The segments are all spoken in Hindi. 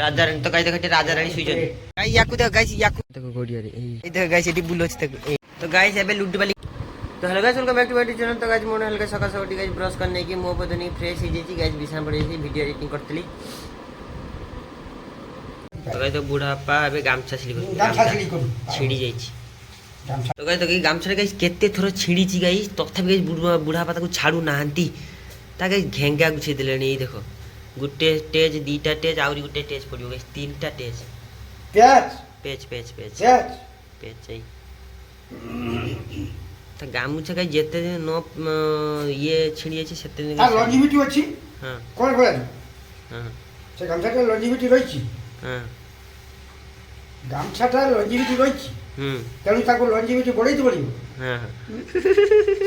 রাজা রানী তো গাইস দেখো রাজা রানী শুইছেন গাইস ইয়াকু দেখো গাইস ইয়াকু দেখো গড়িয়ারে এই দেখো গাইস এটি বুল হচ্ছে দেখো তো গাইস এবে লুড্ডু বালি तो hello guys welcome back to my channel. तो गाइस मोने हल्का सका सका गाइस ब्रश करने की मुंह पदनी फ्रेश हो जाई गाइस बिछाना पड़ी थी वीडियो एडिटिंग करतली। तो गाइस तो बुढ़ापा एबे गामछा छिड़ी छिड़ी जाई छी। तो गाइस तो गामछा गाइस केते थोर छिड़ी छी गाइस तथापि गाइस बुढ़ापा ताको छाडू नाहंती ता गाइस घेंगा गुछे देलेनी। ई देखो गुटे टेज दीटा टेज आउरी गुटे टेज पडियो गाइस तीनटा टेज page page page page page चाहिए ता गामुछा गाइस जेते नो ये छिड़ी अछि सेते आ लॉन्जिविटी अछि। हां कोन कोन हां से गामछाटा लॉन्जिविटी रहिछि। हां गामछाटा लॉन्जिविटी रहिछि तेणु ताको लॉन्जिविटी बढ़ाई तो पड़ियो। हां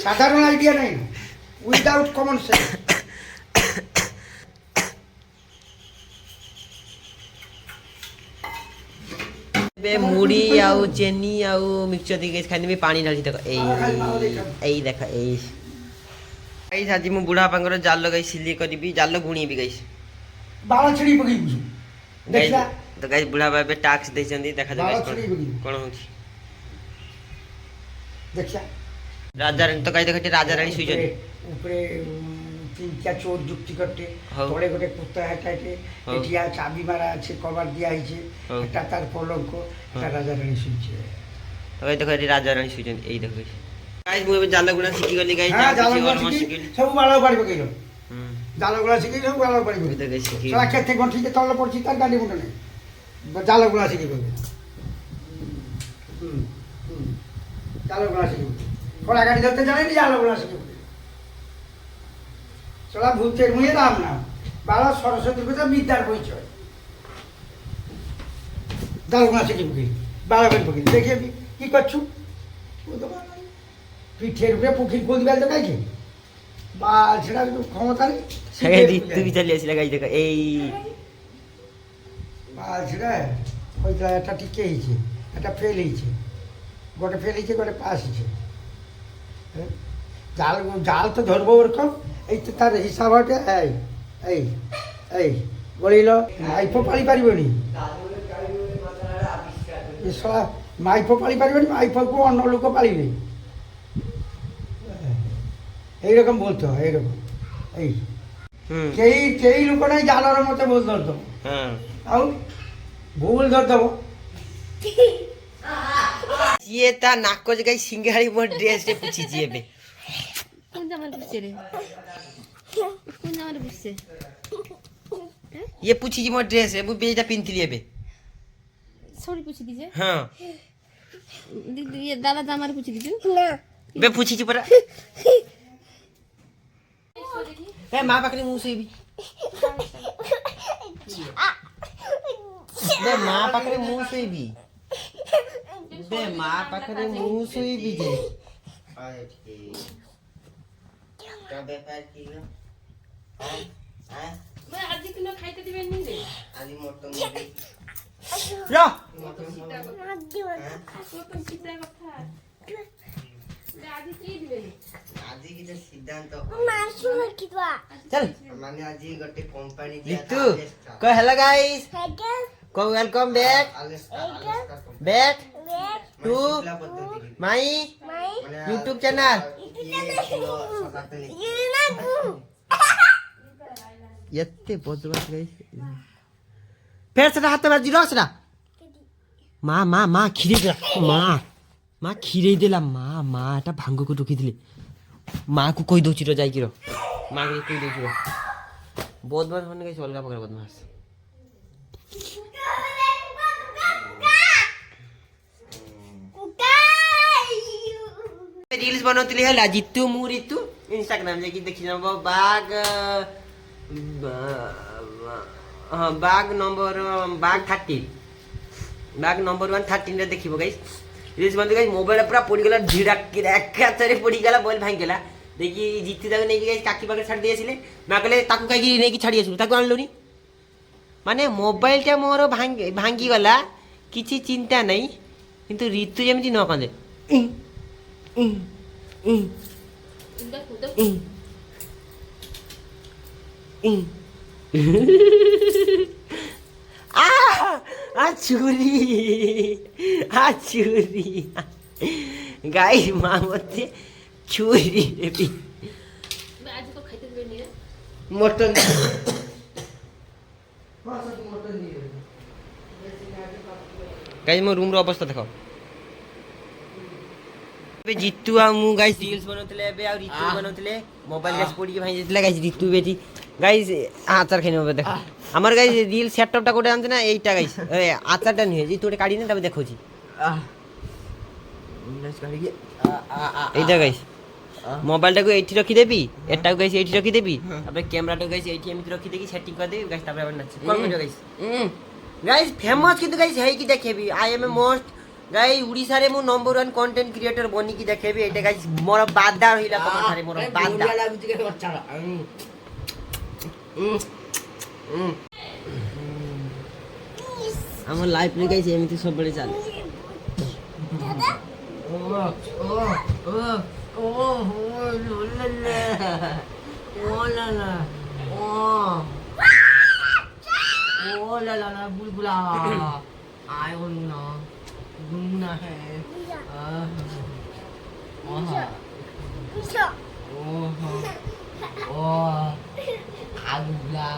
साधारण आइडिया नहीं विदाउट कॉमन सेंस। बे मुड़ी आउ चेनी आउ मिक्सचर दी गाइस खाने में पानी डाली देखो एई देखो एई गाइस आज मु बुढ़ा पांगर जाल गाइस सिली करबी जाल गुणी भी गाइस बाल छड़ी पगी बुझू देखला। तो गाइस बुढ़ा बाबे टैक्स दैछंदी देखा जाय गाइस कोन होछि देखला राजा रानी तो गाइस देखो राजा रानी सुइछन ऊपरे तीन चार चोर जुक्ति करते तले गोटे कुत्ता है टाइटे एठिया चाबी मारा আছে কভার দিয়া হইছে এটা তার পলঙ্ক এটা রাজা রানী শুইছে। তো গাইস দেখো রাজা রানী শুইছেন এই দেখো গাইস মু জাল গুণা শিখি গলি গাইস জাল গুণা শিখি সব বাড়াও বাড়ি পকেইলো জাল গুণা শিখি সব বাড়াও বাড়ি পকেই দেখো শিখি সারা ক্ষেত্রে গন্ঠিতে তলে পড়ছি তার গালি মুন্ড নেই জাল গুণা শিখি বলে জাল গুণা শিখি কোলা গাড়ি ধরতে জানে না জাল গুণা শিখি চলা ভূতের মুয়ে নাম না বালা সরস্বতী পূজা বিদ্যার পরিচয় দালগুনা শিখি পকি বালা করে পকি দেখে কি করছু পিঠের উপরে পুকির কোন বেল তো গাইছে বা সেটা ক্ষমতা নেই সেই তুই চলে আসলে গাইছে এই বা সেটা ওইটা একটা টিকে হয়েছে একটা ফেল হয়েছে গোটে ফেল হয়েছে গোটে পাস হয়েছে জাল জাল তো ধরবো ওরকম এই তো তার হিসাব হটে এই বলিল মাইফ পালি পারিবনি মাইফ পালি পারিবনি মাইফকে অন্য লোক পালিবে এইরকম বলতে হয় এইরকম এই সেই লোকটাই জালর মতো ভুল ধরতো ଆଉ ଭୁଲ ଧରିଦେବ ସିଏ ତା ନାକ ଯେ ଗାଇ ସିଙ୍ଗାଳି ମୋ ଡ୍ରେସ ରେ ପୁଛିଛି ଏବେ ये पूछी जी मोर ड्रेस है वो बेटा पिनथली एबे सॉरी पूछी दीजिए। हां दीदी ये दादा दामार पूछी दीजिए ना बे पूछी जी परा ए मां पाखरे मुंह से भी बे मां पाखरे मुंह से भी बे मां पाखरे मुंह से भी जे आए ठीक क्या बेकार की ना मैं आज किलो खाइते दिबे नी रे आज मोटो मुड़ी या मोटो सीधा कथा आज की दिबे आज की जो सिद्धांत मासु कितवा चल माने आज गटे कंपनी लिट्टू को हेलो गाइस को welcome back back to my YouTube channel यत्ते बदमाश गाइस फेर से हाथ में जिरो से मां मां मां खिरे दे मां खिरे देला मां एटा भांग को ढुकी दिले मां को कोई दोची रो जाई किरो मां को कोई दोची रो बदमाश होने गाइस अलगा प्रकार बदमाश रील्स बनौतली है जितू मु रितु इंस्टाग्राम जाके देखि नबो बाग हां बाग नंबर 113 रे देखिबो गाइस रील्स बन गाइस मोबाइल पूरा पड़ी गेला ढिड़ा एका तरे पड़ी गेला मोबाइल भांग गेला देखि जितू दाग नै गाइस काकी पाके छाड़ दिएसिले ना कहले ताकू काकी नै की छाड़ी आसु ताकू आनलोनी माने मोबाइल टा मोर भांगी गला किछि चिंता नै किंतु ऋतु जेमिति न कांदे आ চুরি চুরি গাইস মা বলছে চুরি দেবি আজ তো খাইতে দেবে নি রে মটন গাইস ମୋ ରୁମ୍ ର ଅବସ୍ଥା ଦେଖ ଏବେ ଜିତୁ ଆଉ ମୁଁ ଗାଇସ୍ ରିଲ୍ସ ବନଉଥିଲେ ଏବେ ଆଉ ରିତୁ ବନଉଥିଲେ ମୋବାଇଲ ଗାଇସ୍ ପଡ଼ିକି ଭାଇ ଯାଇଥିଲା ଗାଇସ୍ ରିତୁ ବେଟି ଗାଇସ୍ ଆଚାର ଖାଇନେ ଏବେ ଦେଖ ଆମର ଗାଇସ୍ ରିଲ୍ ସେଟଅପଟା କୋଟେ ଆଣିছে ନା এইটা ଗାଇସ୍ ଆଚାରଟା ନୁହେଁ ଜିତୁ ଗୋଟେ କାଢିନେ ତାପରେ ଦେଖଉଛି এইটা গাইস মোবাইলটাକୁ এইଠି ରଖିଦେବି ଏଟାକୁ ଗାଇସ୍ এইଠି ରଖିଦେବି ତାପରେ କ୍ୟାମେରାଟାକୁ ଗାଇସ୍ এইଠି ଏମିତି ରଖିଦେଇକି ସେଟିଂ କରିଦେବି ଗାଇସ୍ ତାପରେ ଆମେ ନାଚି କଣ କରିବ ଗାଇସ୍ ଗାଇସ୍ ଫେମସ୍ କିନ୍ତୁ ଗାଇସ୍ ହେଇକି ଦେଖେବି ଆଇ ଏମ୍ ଏ ମୋଷ୍ଟ ଗାଇ ଓଡ଼ିଶାରେ ମୁଁ ନମ୍ବର 1 କଣ୍ଟେଣ୍ଟ କ୍ରିଏଟର ବନିକି ଦେଖେବି ଏଇଟା ଗାଇସ୍ ମୋର ବାଦା ରହିଲା ତମଠାରେ ମୋର ବାଦା ଲାଗୁଛି କେ ଅଚାର ଆମ ଲାଇଫରେ ଗାଇସ୍ ଏମିତି ସବୁବେଳେ ଚାଲେ बुलबुला आयो ना घूमना है आगुला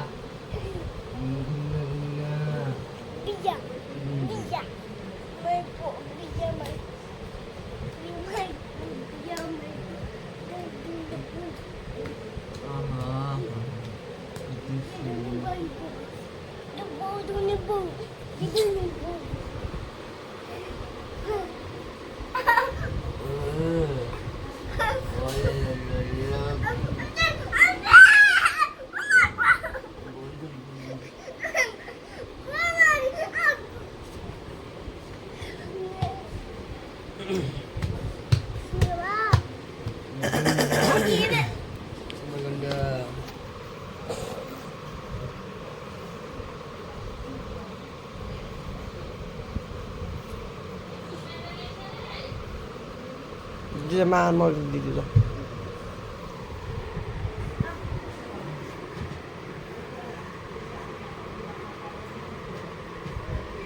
Dia makan mau di situ.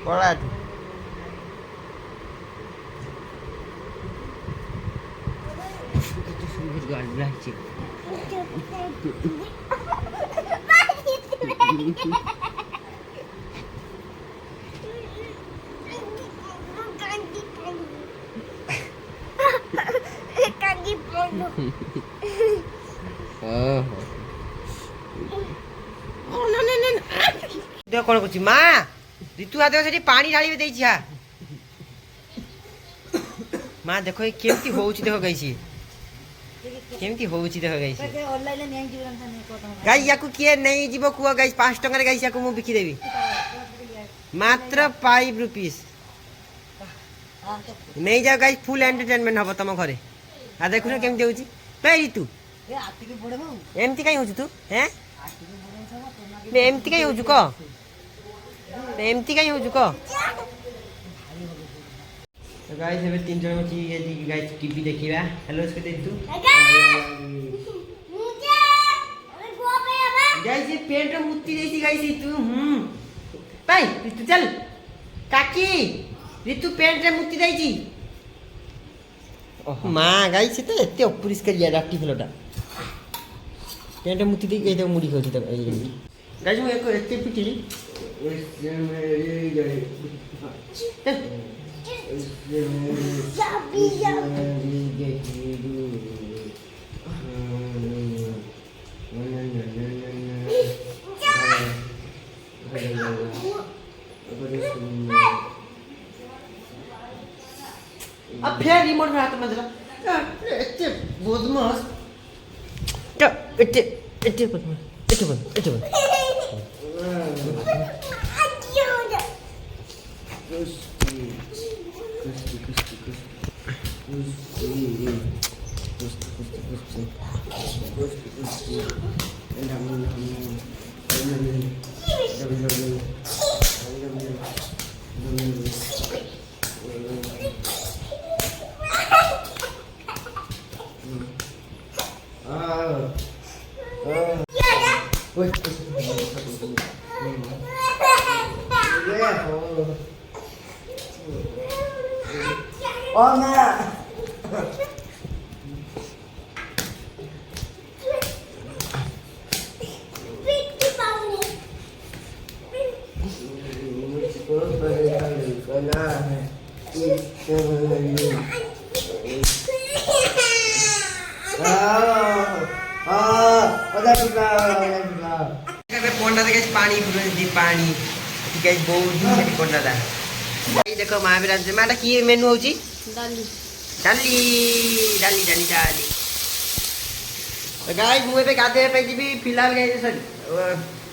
Boleh. Itu sudah galah cik. देख कौन कुछ माँ ऋतु हाथ से पानी ढाली दे माँ देखो ये केमती होउची देखो गईसी केमती होउची देखो गईसी गाई याकू किए नहीं जीवो कुआ गाई 5 टंका रे गाई याकू मु बिकी देबी मात्र 5 रुपीस नहीं जाओ गाई फुल एंटरटेनमेंट हबो तम घरे आ देखु ना केमती होउची बे ऋतु एमती काई होउची तू हैं बे एमती काई होउची को एमती काई होउची को तो गाइस ଏବେ 3 ଜଣ ଅଛି ଏଠି ଗାଇस टीवी ଦେଖିବା हेलो इसके देख तू गाइस ये पेंट रे मुत्ती देसी गाइस तू भाई तू चल काकी ऋतु पेंट रे मुत्ती देची मां गाइस तो एते अपरिष्कार या राटी फलटा पेंट मुत्ती दे के मुड़ी खाउची त गाइस मैं एको एते पिटिली अब फिर रिमोट में हाथ में जरा इतने बदमाश इतने बदमाश पंडा गाइस पानी दी पानी गाइस बहुत दिन पंडा दा भाई देखो माँ भी रांधे माँ की मेनू होची डाली डाली डाली डाली डाली तो गाइस मुझे पे गाते पे जी भी फिलहाल गाइस सॉरी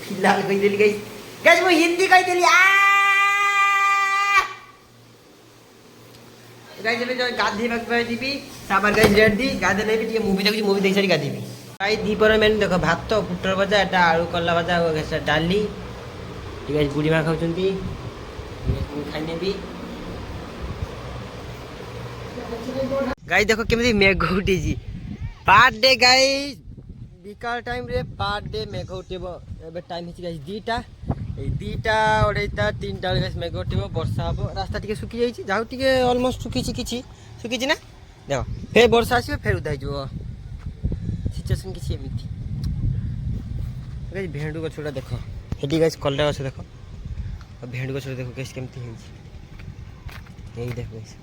फिलहाल कह देली गाइस गाइस मैं हिंदी कह देली गाइस अबे जो गाधी वक्त पे जी भी साबर गाइस रेड दी गाधे नहीं भी मूवी देखो मूवी देख सारी गाधी भी भाई दीपर मेनू देखो भात पुटर भजा एटा आलू कल्ला भजा और डाली गाइस बुढ़ी माँ खाउछंती खाने भी गाइस देखो केमती मेघ उठी पार्ट डे गाइस बिकाल टाइम रे पार्ट डे मेघ उठिबो एबे टाइम हिची गाइस दीटा ए दीटा ओडेटा तीनटा गाइस मेघ उठिबो वर्षा हबो रास्ता टिके सुकी जाईची जाउ टिके ऑलमोस्ट सुकीची किछि सुकीची ना देखो फेर वर्षा आसीबो फेर उदाई जबो सिचुएशन किछि एमिति गाइस भेंडू गछुडा देखो हेडी गाइस कलरा गछ देखो और भेंड गछ देखो गाइस केमती हेछि एई देखो गाइस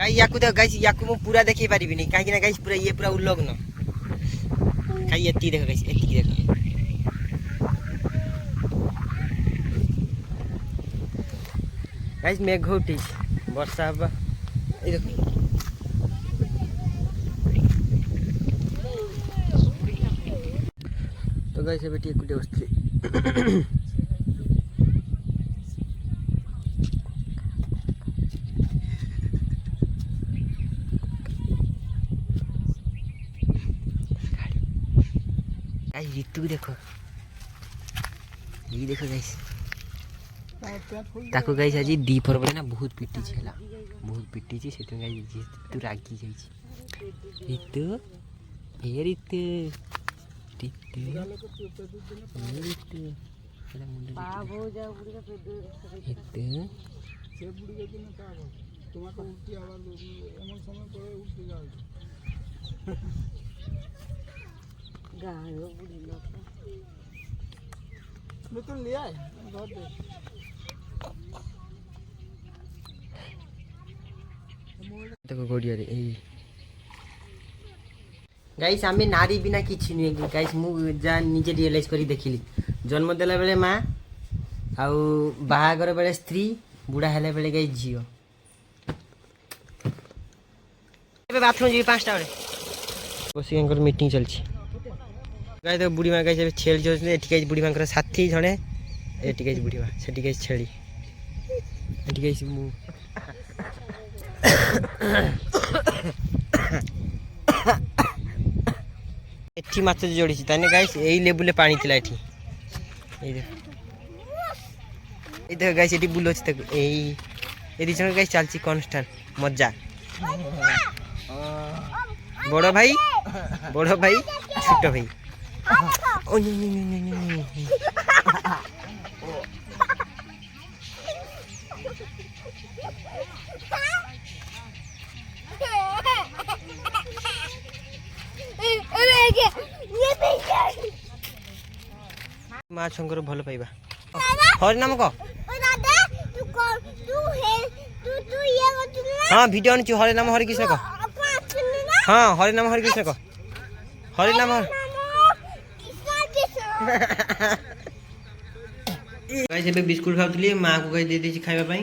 गाइस याकू देखो गाइस याकू मु पूरा देखि पारिबिनी काहे कि ना गाइस पूरा ये पूरा उल्लग्न काई एती देखो गाइस एती देखो गाइस मेघ उठी वर्षा हबा ए देखो तो गाइस अबे टिके कुटे बसथि गाइस ऋतु देखो ये देखो गाइस ताको गाइस आज दीपर बड़े ना बहुत पिटी छला बहुत पिटी छी सेते गाइस ऋतु रागी जाई छी ऋतु ए ऋतु देखो गोड़िया रे गाइस आमे नारी बिना किछि नुहे गाइस मु जा निजे रियलाइज करी देखिली जन्म देला बेले माँ आउ बाहागर बेले स्त्री बुढ़ा हेले बेले गाइस झियो एबे बाथरूम जी 5टा बेले बसी अंकर मीटिंग चलछि गाइस तो बुढ़ी माँ गाइस एबे छेल जोस ने एठी गाइस बुढ़ी माँ कर साथी जणे एठी गाइस बुढ़ी माँ सेठी गाइस छेली एठी गाइस मु एठी माछ जोड़ी ताने गाइस एई लेवल ले पानी थिला एठी ए देखो गाइस एठी बुलो छी तक एई एदी जण गाइस चलची कांस्टेंट मजा बड़ो भाई छोटो भाई ओ नी माँ छंगर भल पाइबा हरि नाम को हाँ वीडियो आनी हरि नाम हरि कृष्ण को हाँ हरि नाम हरि कृष्ण को हरि नाम गाइस एबे बिस्कुट खाउतली माँ को गाइस दे देछि खाइबा पई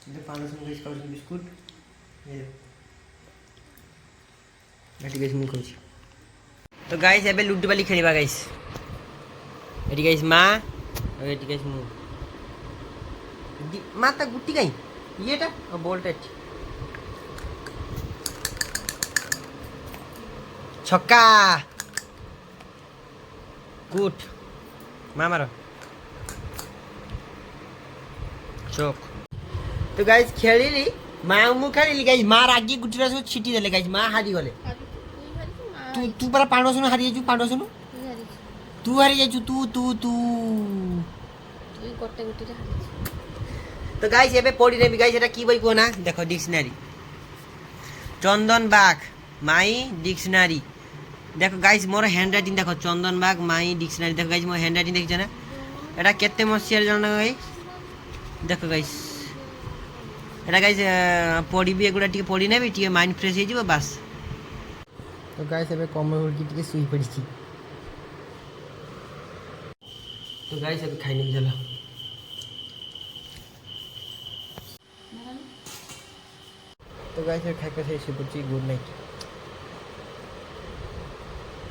दे पान संग गाइस खाउछ बिस्कुट ये गाइस गाइस मु खाउछ तो गाइस एबे लुड्डू बाली खेलिबा गाइस एटी गाइस माँ और एटी गाइस मु माँ ता गुट्टी काई येटा और बॉल टेट छक्का गुट माँ मारो चौक तो गाइस खेलिली माँ मु खेलिली गाइस माँ रागी गुटीरा सब छिटी देले गाइस माँ हारी गले ତୁ ପରା ପାଣ୍ଡ ଶୁଣୁ ହାରି ଯାଇଛୁ ପାଣ୍ଡ ଶୁଣୁ ତୁ ହାରି ଯାଇଛୁ ତୁ ଗୋଟେ ଗୋଟିରେ তো গাইস এবে পড়ি নেবি গাইস এটা কি বই কো না দেখো dictionary Chandan Bag my dictionary দেখো গাইস মোর হ্যান্ড রাইটিং দেখো চন্দন বাগ মাই ডিকশনারি দেখো গাইস মোর হ্যান্ড রাইটিং দেখছ না এটা কেতে মସିଆରେ জানো গাইস দেখো গাইস এটা গাইস পড়িবি এগুলা টিকে পড়ি নেবি টিকে মাইন্ড ফ্রেশ হয়ে যাব বাস তো গাইস এবে কমে উড়কি টিকে শুই পড়িছি তো গাইস এবে খাই নেবি চলো তো গাইস খাই খাই শুই পড়ছি গুড নাইট